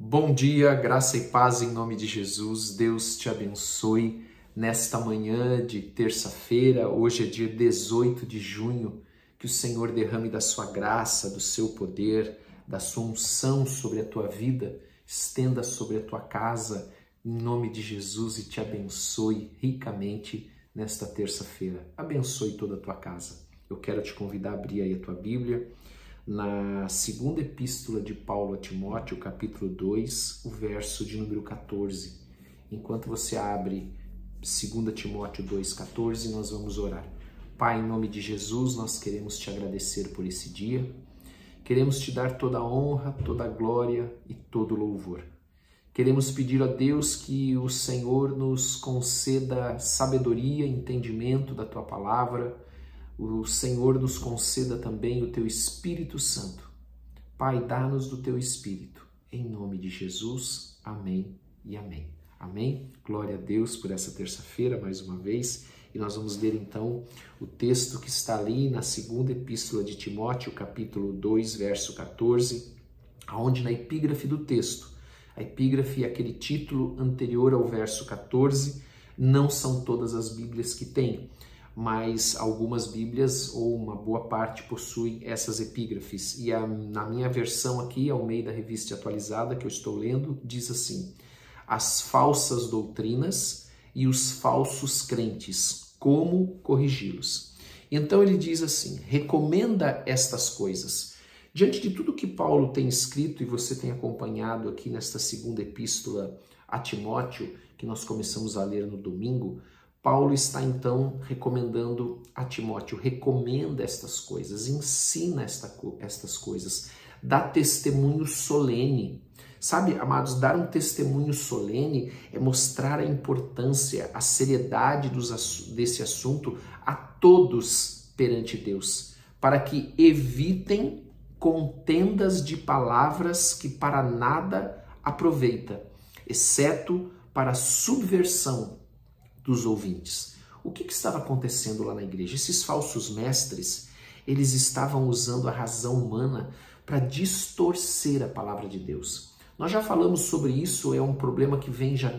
Bom dia, graça e paz em nome de Jesus. Deus te abençoe nesta manhã de terça-feira. Hoje é dia 18 de junho. Que o Senhor derrame da sua graça, do seu poder, da sua unção sobre a tua vida, estenda sobre a tua casa, em nome de Jesus, e te abençoe ricamente nesta terça-feira. Abençoe toda a tua casa. Eu quero te convidar a abrir aí a tua Bíblia, na segunda epístola de Paulo a Timóteo, capítulo 2, o verso de número 14. Enquanto você abre 2 Timóteo 2,14, nós vamos orar. Pai, em nome de Jesus, nós queremos te agradecer por esse dia. Queremos te dar toda a honra, toda a glória e todo o louvor. Queremos pedir a Deus que o Senhor nos conceda sabedoria, entendimento da tua palavra. O Senhor nos conceda também o teu Espírito Santo. Pai, dá-nos do teu Espírito. Em nome de Jesus, amém e amém. Amém? Glória a Deus por essa terça-feira, mais uma vez. E nós vamos ler então o texto que está ali na segunda epístola de Timóteo, capítulo 2, verso 14, onde na epígrafe do texto, a epígrafe é aquele título anterior ao verso 14, não são todas as Bíblias que têm, mas algumas Bíblias, ou uma boa parte, possuem essas epígrafes. E na minha versão aqui, Almeida Revista Atualizada, que eu estou lendo, diz assim: as falsas doutrinas e os falsos crentes, como corrigi-los? Então ele diz assim, recomenda estas coisas. Diante de tudo que Paulo tem escrito, e você tem acompanhado aqui nesta segunda epístola a Timóteo, que nós começamos a ler no domingo, Paulo está então recomendando a Timóteo, recomenda estas coisas, ensina estas coisas, dá testemunho solene. Sabe, amados, dar um testemunho solene é mostrar a importância, a seriedade desse assunto a todos perante Deus, para que evitem contendas de palavras que para nada aproveita, exceto para a subversão dos ouvintes. O que estava acontecendo lá na igreja? Esses falsos mestres, eles estavam usando a razão humana para distorcer a palavra de Deus. Nós já falamos sobre isso, é um problema que vem já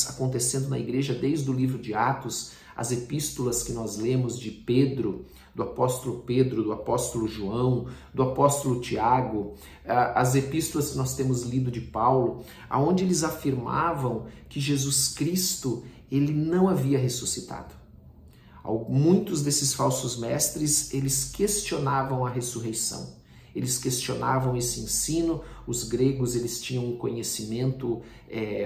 acontecendo na igreja desde o livro de Atos, as epístolas que nós lemos de Pedro, do apóstolo João, do apóstolo Tiago, as epístolas que nós temos lido de Paulo, onde eles afirmavam que Jesus Cristo, ele não havia ressuscitado. Muitos desses falsos mestres, eles questionavam a ressurreição. Eles questionavam esse ensino. Os gregos, eles tinham um conhecimento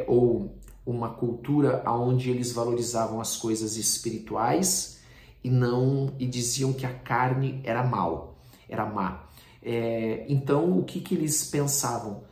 ou uma cultura onde eles valorizavam as coisas espirituais e diziam que a carne era má. Então, o que eles pensavam?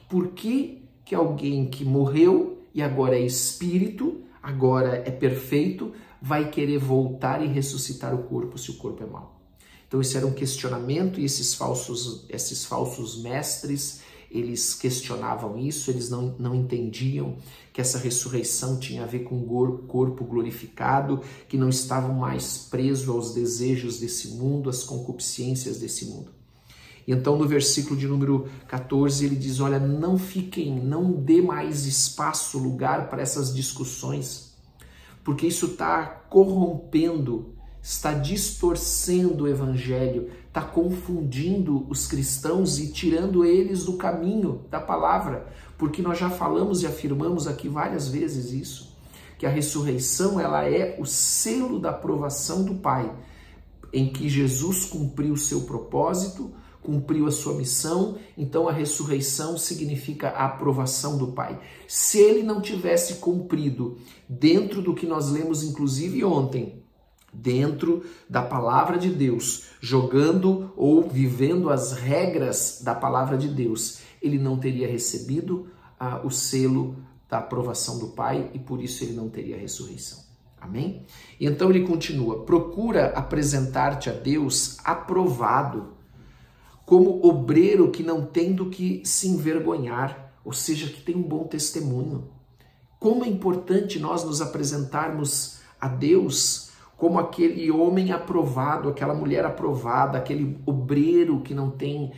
Por que alguém que morreu e agora é espírito, agora é perfeito, vai querer voltar e ressuscitar o corpo se o corpo é mau? Então esse era um questionamento, e esses falsos mestres, eles questionavam isso, eles não entendiam que essa ressurreição tinha a ver com o corpo glorificado, que não estavam mais presos aos desejos desse mundo, às concupiscências desse mundo. E então no versículo de número 14 ele diz, olha, não dê mais espaço, lugar para essas discussões, porque isso está corrompendo, está distorcendo o evangelho, está confundindo os cristãos e tirando eles do caminho da palavra, porque nós já falamos e afirmamos aqui várias vezes isso, que a ressurreição ela é o selo da aprovação do Pai, em que Jesus cumpriu o seu propósito, cumpriu a sua missão. Então a ressurreição significa a aprovação do Pai. Se ele não tivesse cumprido dentro do que nós lemos inclusive ontem, dentro da palavra de Deus, jogando ou vivendo as regras da palavra de Deus, ele não teria recebido o selo da aprovação do Pai e por isso ele não teria a ressurreição. Amém? E então ele continua, procura apresentar-te a Deus aprovado, como obreiro que não tem do que se envergonhar, ou seja, que tem um bom testemunho. Como é importante nós nos apresentarmos a Deus como aquele homem aprovado, aquela mulher aprovada, aquele obreiro que não tem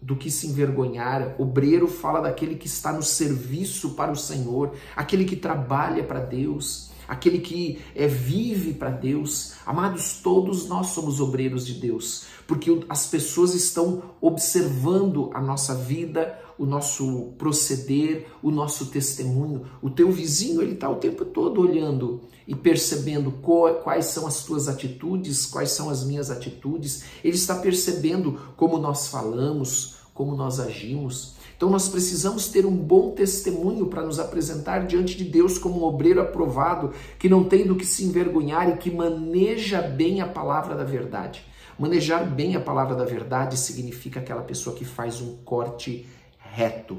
do que se envergonhar. Obreiro fala daquele que está no serviço para o Senhor, aquele que trabalha para Deus, aquele que vive para Deus. Amados, todos nós somos obreiros de Deus, porque as pessoas estão observando a nossa vida, o nosso proceder, o nosso testemunho. O teu vizinho, ele está o tempo todo olhando e percebendo quais são as tuas atitudes, quais são as minhas atitudes. Ele está percebendo como nós falamos, como nós agimos. Então nós precisamos ter um bom testemunho para nos apresentar diante de Deus como um obreiro aprovado, que não tem do que se envergonhar e que maneja bem a palavra da verdade. Manejar bem a palavra da verdade significa aquela pessoa que faz um corte reto,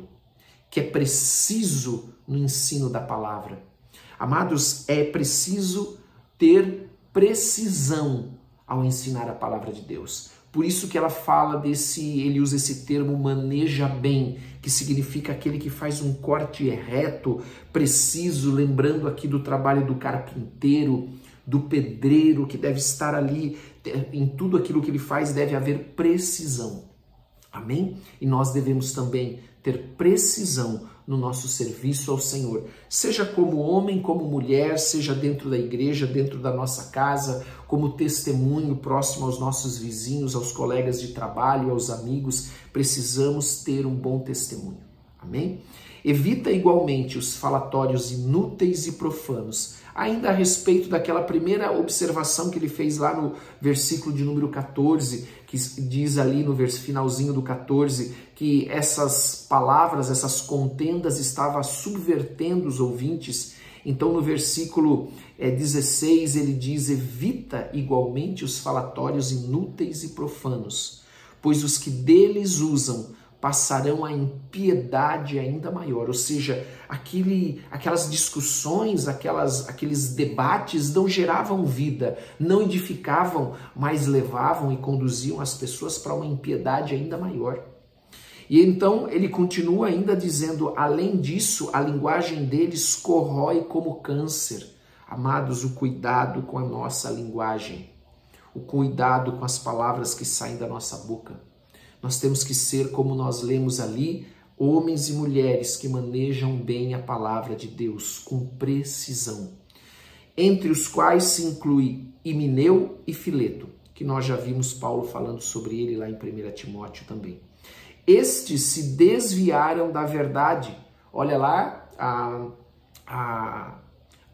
que é preciso no ensino da palavra. Amados, é preciso ter precisão ao ensinar a palavra de Deus. Por isso que ela fala ele usa esse termo maneja bem, que significa aquele que faz um corte reto, preciso, lembrando aqui do trabalho do carpinteiro, do pedreiro, que deve estar ali, em tudo aquilo que ele faz deve haver precisão. Amém? E nós devemos também ter precisão no nosso serviço ao Senhor, seja como homem, como mulher, seja dentro da igreja, dentro da nossa casa, como testemunho próximo aos nossos vizinhos, aos colegas de trabalho, aos amigos. Precisamos ter um bom testemunho. Amém? Evita igualmente os falatórios inúteis e profanos. Ainda a respeito daquela primeira observação que ele fez lá no versículo de número 14, que diz ali no finalzinho do 14, que essas palavras, essas contendas estavam subvertendo os ouvintes. Então no versículo 16 ele diz: evita igualmente os falatórios inúteis e profanos, pois os que deles usam passarão a impiedade ainda maior. Ou seja, aquelas discussões, aqueles debates não geravam vida, não edificavam, mas levavam e conduziam as pessoas para uma impiedade ainda maior. E então ele continua ainda dizendo, além disso, a linguagem deles corrói como câncer. Amados, o cuidado com a nossa linguagem, o cuidado com as palavras que saem da nossa boca. Nós temos que ser, como nós lemos ali, homens e mulheres que manejam bem a palavra de Deus com precisão, entre os quais se inclui Himeneu e Fileto, que nós já vimos Paulo falando sobre ele lá em 1 Timóteo também. Estes se desviaram da verdade. Olha lá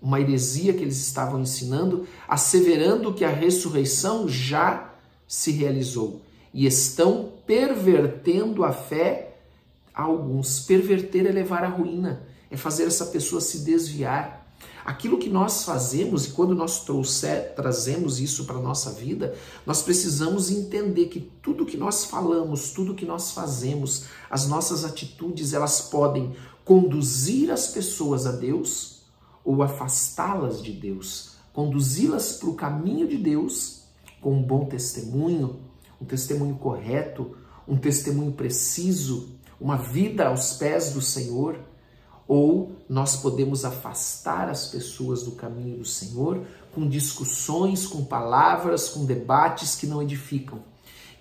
uma heresia que eles estavam ensinando, asseverando que a ressurreição já se realizou. E estão pervertendo a fé a alguns. Perverter é levar à ruína, é fazer essa pessoa se desviar. Aquilo que nós fazemos, e quando nós trazemos isso para a nossa vida, nós precisamos entender que tudo que nós falamos, tudo que nós fazemos, as nossas atitudes, elas podem conduzir as pessoas a Deus ou afastá-las de Deus, conduzi-las para o caminho de Deus com um bom testemunho, um testemunho correto, um testemunho preciso, uma vida aos pés do Senhor, ou nós podemos afastar as pessoas do caminho do Senhor com discussões, com palavras, com debates que não edificam.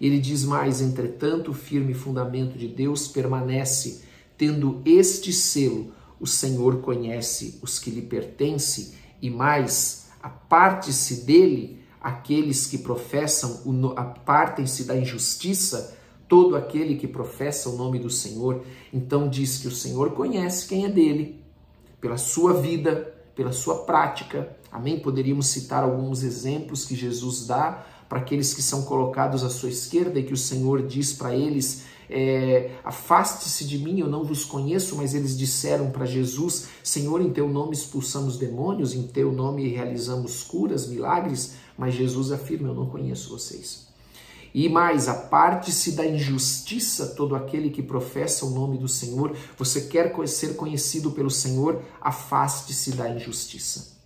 E ele diz mais, entretanto, o firme fundamento de Deus permanece, tendo este selo, o Senhor conhece os que lhe pertencem, e mais, aparte-se dele aqueles que professam, apartem-se da injustiça, todo aquele que professa o nome do Senhor. Então diz que o Senhor conhece quem é dele, pela sua vida, pela sua prática. Amém? Poderíamos citar alguns exemplos que Jesus dá para aqueles que são colocados à sua esquerda e que o Senhor diz para eles, afaste-se de mim, eu não vos conheço, mas eles disseram para Jesus, Senhor, em teu nome expulsamos demônios, em teu nome realizamos curas, milagres, mas Jesus afirma, eu não conheço vocês. E mais, aparte-se da injustiça todo aquele que professa o nome do Senhor. Você quer ser conhecido pelo Senhor? Afaste-se da injustiça.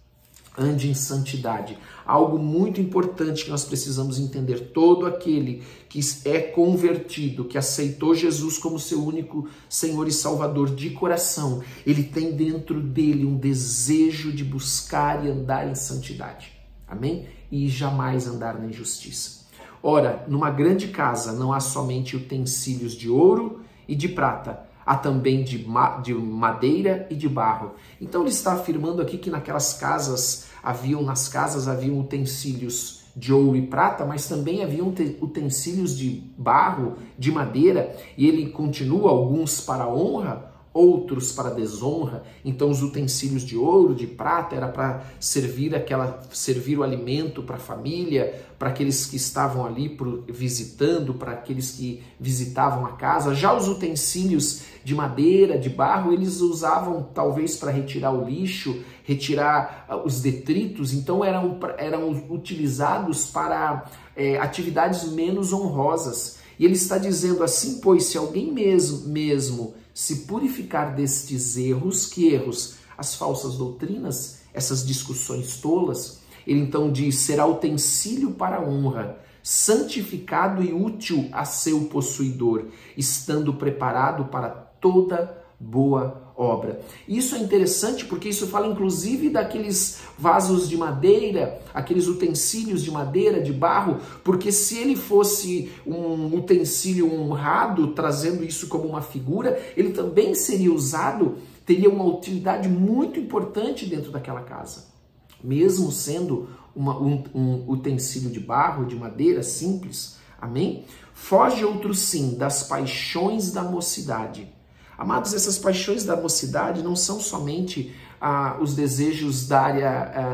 Ande em santidade. Algo muito importante que nós precisamos entender. Todo aquele que é convertido, que aceitou Jesus como seu único Senhor e Salvador de coração, ele tem dentro dele um desejo de buscar e andar em santidade. Amém? E jamais andar na injustiça. Ora, numa grande casa não há somente utensílios de ouro e de prata, há também de madeira e de barro. Então ele está afirmando aqui que nas casas haviam utensílios de ouro e prata, mas também haviam utensílios de barro, de madeira, e ele continua, alguns para honra, outros para desonra. Então os utensílios de ouro, de prata, era para servir o alimento para a família, para aqueles que estavam ali visitando, para aqueles que visitavam a casa. Já os utensílios de madeira, de barro, eles usavam talvez para retirar o lixo, retirar os detritos. Então eram utilizados para atividades menos honrosas. E ele está dizendo assim: pois se alguém mesmo se purificar destes erros, que erros? As falsas doutrinas, essas discussões tolas. Ele então diz: será utensílio para a honra, santificado e útil a seu possuidor, estando preparado para toda boa obra. Isso é interessante porque isso fala inclusive daqueles vasos de madeira, aqueles utensílios de madeira, de barro, porque se ele fosse um utensílio honrado, trazendo isso como uma figura, ele também seria usado, teria uma utilidade muito importante dentro daquela casa. Mesmo sendo um utensílio de barro, de madeira, simples. Amém? Foge outro sim das paixões da mocidade. Amados, essas paixões da mocidade não são somente os desejos da área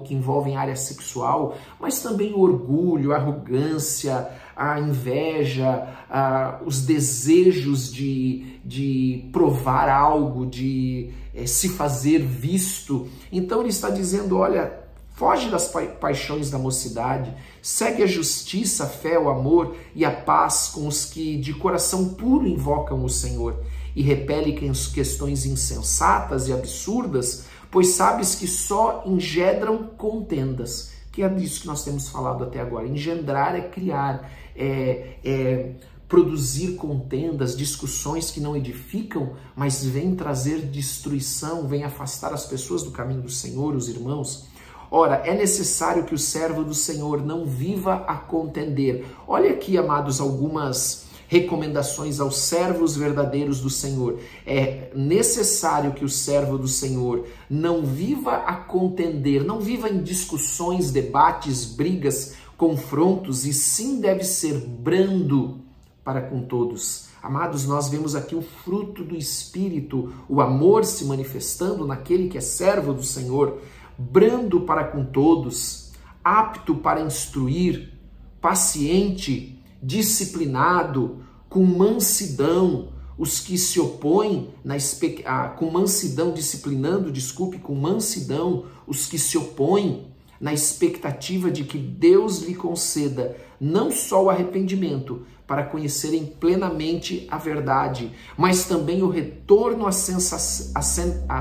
que envolvem a área sexual, mas também o orgulho, a arrogância, a inveja, os desejos de provar algo, de se fazer visto. Então ele está dizendo: olha, foge das paixões da mocidade, segue a justiça, a fé, o amor e a paz com os que de coração puro invocam o Senhor, e repele questões insensatas e absurdas, pois sabes que só engendram contendas, que é disso que nós temos falado até agora. Engendrar é criar, produzir contendas, discussões que não edificam, mas vêm trazer destruição, vêm afastar as pessoas do caminho do Senhor, os irmãos. Ora, é necessário que o servo do Senhor não viva a contender. Olha aqui, amados, algumas recomendações aos servos verdadeiros do Senhor. É necessário que o servo do Senhor não viva a contender, não viva em discussões, debates, brigas, confrontos, e sim deve ser brando para com todos. Amados, nós vemos aqui o fruto do Espírito, o amor se manifestando naquele que é servo do Senhor, brando para com todos, apto para instruir, paciente, disciplinado, com mansidão, os que se opõem, com mansidão, com mansidão, os que se opõem na expectativa de que Deus lhe conceda não só o arrependimento, para conhecerem plenamente a verdade, mas também o retorno à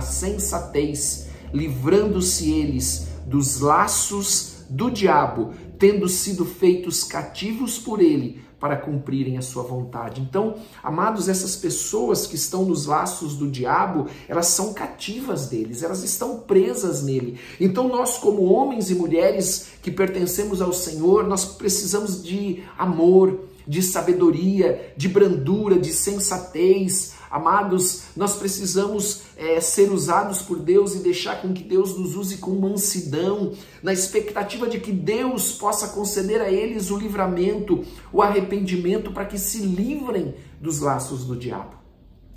sensatez, livrando-se eles dos laços do diabo, tendo sido feitos cativos por ele, para cumprirem a sua vontade. Então, amados, essas pessoas que estão nos laços do diabo, elas são cativas deles, elas estão presas nele. Então nós, como homens e mulheres que pertencemos ao Senhor, nós precisamos de amor, de sabedoria, de brandura, de sensatez. Amados, nós precisamos ser usados por Deus e deixar com que Deus nos use com mansidão, na expectativa de que Deus possa conceder a eles o livramento, o arrependimento, para que se livrem dos laços do diabo.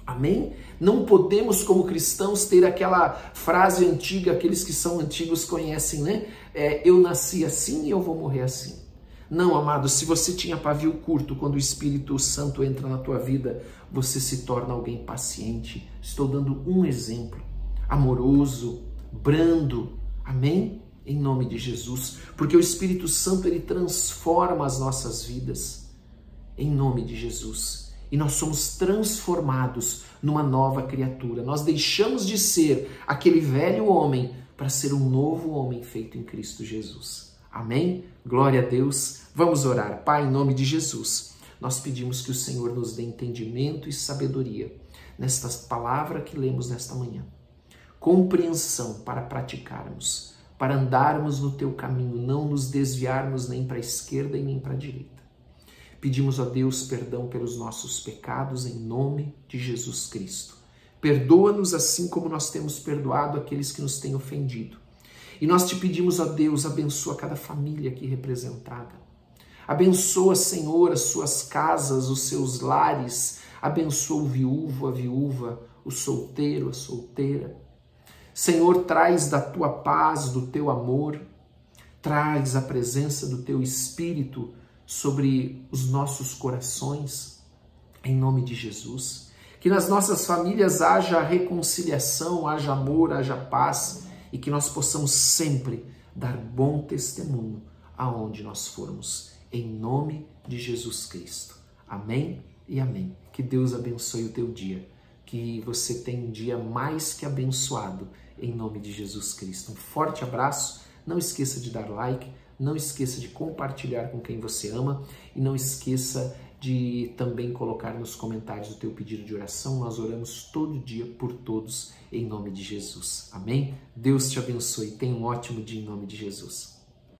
Amém? Não podemos, como cristãos, ter aquela frase antiga, aqueles que são antigos conhecem, né? Eu nasci assim e eu vou morrer assim. Não, amado, se você tinha pavio curto, quando o Espírito Santo entra na tua vida, você se torna alguém paciente. Estou dando um exemplo, amoroso, brando, amém? Em nome de Jesus, porque o Espírito Santo, ele transforma as nossas vidas, em nome de Jesus. E nós somos transformados numa nova criatura. Nós deixamos de ser aquele velho homem para ser um novo homem feito em Cristo Jesus. Amém? Glória a Deus. Vamos orar. Pai, em nome de Jesus, nós pedimos que o Senhor nos dê entendimento e sabedoria nesta palavra que lemos nesta manhã. Compreensão para praticarmos. para andarmos no teu caminho, não nos desviarmos nem para a esquerda e nem para a direita. Pedimos a Deus perdão pelos nossos pecados em nome de Jesus Cristo. Perdoa-nos assim como nós temos perdoado aqueles que nos têm ofendido. E nós te pedimos, ó Deus, abençoa cada família aqui representada. Abençoa, Senhor, as suas casas, os seus lares. Abençoa o viúvo, a viúva, o solteiro, a solteira. Senhor, traz da tua paz, do teu amor, traz a presença do teu Espírito sobre os nossos corações, em nome de Jesus. Que nas nossas famílias haja reconciliação, haja amor, haja paz e que nós possamos sempre dar bom testemunho aonde nós formos, em nome de Jesus Cristo. Amém e amém. Que Deus abençoe o teu dia, que você tenha um dia mais que abençoado, em nome de Jesus Cristo. Um forte abraço, não esqueça de dar like, não esqueça de compartilhar com quem você ama e não esqueça de também colocar nos comentários o teu pedido de oração. Nós oramos todo dia por todos, em nome de Jesus. Amém? Deus te abençoe. Tenha um ótimo dia em nome de Jesus.